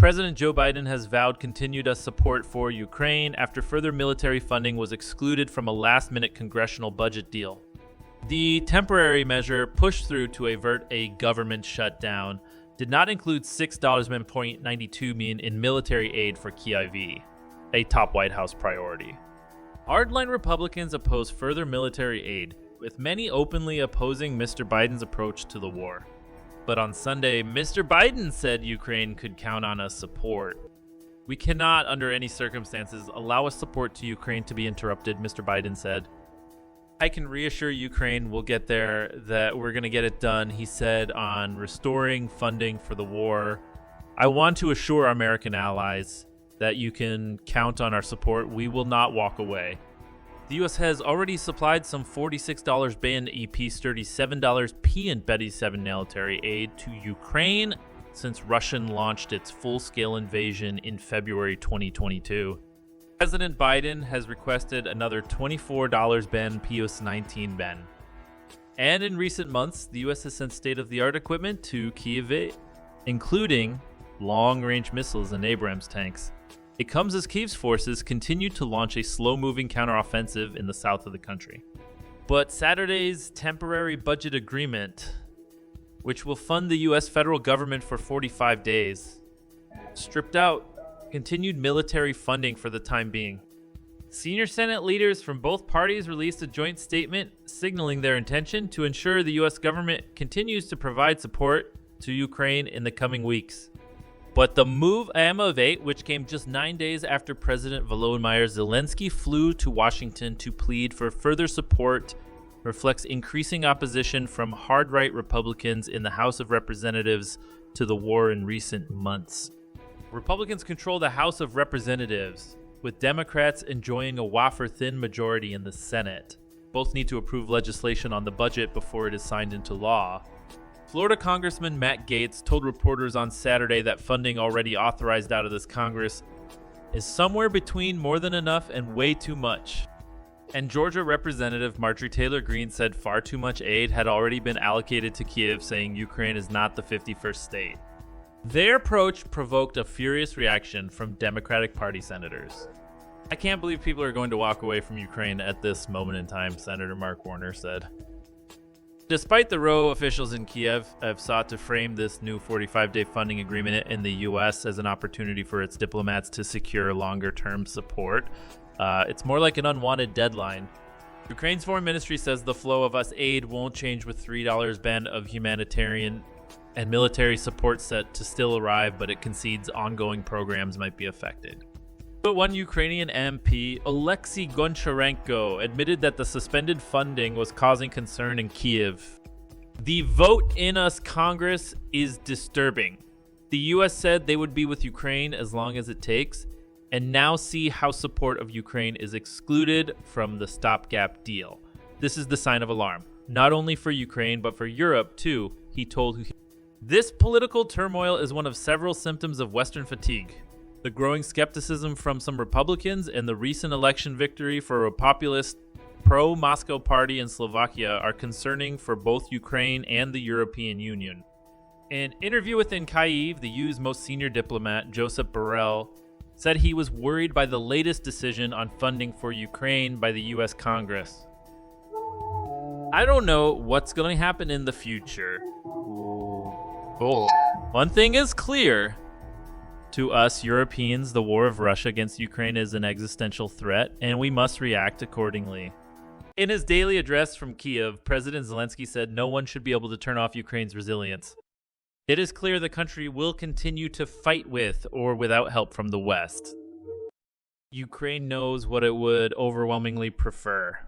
President Joe Biden has vowed continued support for Ukraine after further military funding was excluded from a last-minute congressional budget deal. The temporary measure, pushed through to avert a government shutdown, did not include $6.92 million in military aid for Kyiv, a top White House priority. Hardline Republicans oppose further military aid, with many openly opposing Mr. Biden's approach to the war. But on Sunday, Mr. Biden said Ukraine could count on us support. "We cannot, under any circumstances, allow us support to Ukraine to be interrupted," Mr. Biden said. "I can reassure Ukraine we'll get there, that we're going to get it done," he said on restoring funding for the war. "I want to assure our American allies that you can count on our support. We will not walk away." The U.S. has already supplied some $46 bin EP sturdy $7 P and Betty 7 military aid to Ukraine since Russia launched its full-scale invasion in February 2022. President Biden has requested another $24 bin POS 19 bin. And in recent months, the U.S. has sent state-of-the-art equipment to Kyiv, including long-range missiles and Abrams tanks. It comes as Kyiv's forces continue to launch a slow-moving counteroffensive in the south of the country. But Saturday's temporary budget agreement, which will fund the U.S. federal government for 45 days, stripped out continued military funding for the time being. Senior Senate leaders from both parties released a joint statement signaling their intention to ensure the U.S. government continues to provide support to Ukraine in the coming weeks. But the move of 8, which came just 9 days after President Volodymyr Zelensky flew to Washington to plead for further support, reflects increasing opposition from hard-right Republicans in the House of Representatives to the war in recent months. Republicans control the House of Representatives, with Democrats enjoying a wafer-thin majority in the Senate. Both need to approve legislation on the budget before it is signed into law. Florida Congressman Matt Gaetz told reporters on Saturday that funding already authorized out of this Congress is somewhere between more than enough and way too much. And Georgia Representative Marjorie Taylor Greene said far too much aid had already been allocated to Kyiv, saying Ukraine is not the 51st state. Their approach provoked a furious reaction from Democratic Party senators. "I can't believe people are going to walk away from Ukraine at this moment in time," Senator Mark Warner said. Despite the row, officials in Kyiv have sought to frame this new 45-day funding agreement in the U.S. as an opportunity for its diplomats to secure longer-term support. It's more like an unwanted deadline. Ukraine's foreign ministry says the flow of US aid won't change with $3 bin of humanitarian and military support set to still arrive, but it concedes ongoing programs might be affected. But one Ukrainian MP, Oleksiy Goncharenko, admitted that the suspended funding was causing concern in Kyiv. "The vote in us Congress is disturbing. The U.S. said they would be with Ukraine as long as it takes, and now see how support of Ukraine is excluded from the stopgap deal. This is the sign of alarm, not only for Ukraine, but for Europe too," he told. This political turmoil is one of several symptoms of Western fatigue. The growing skepticism from some Republicans and the recent election victory for a populist pro-Moscow party in Slovakia are concerning for both Ukraine and the European Union. In an interview within Kyiv, the EU's most senior diplomat, Josep Borrell, said he was worried by the latest decision on funding for Ukraine by the U.S. Congress. "I don't know what's going to happen in the future. One thing is clear. To us Europeans, the war of Russia against Ukraine is an existential threat, and we must react accordingly." In his daily address from Kyiv, President Zelensky said no one should be able to turn off Ukraine's resilience. "It is clear the country will continue to fight with or without help from the West. Ukraine knows what it would overwhelmingly prefer.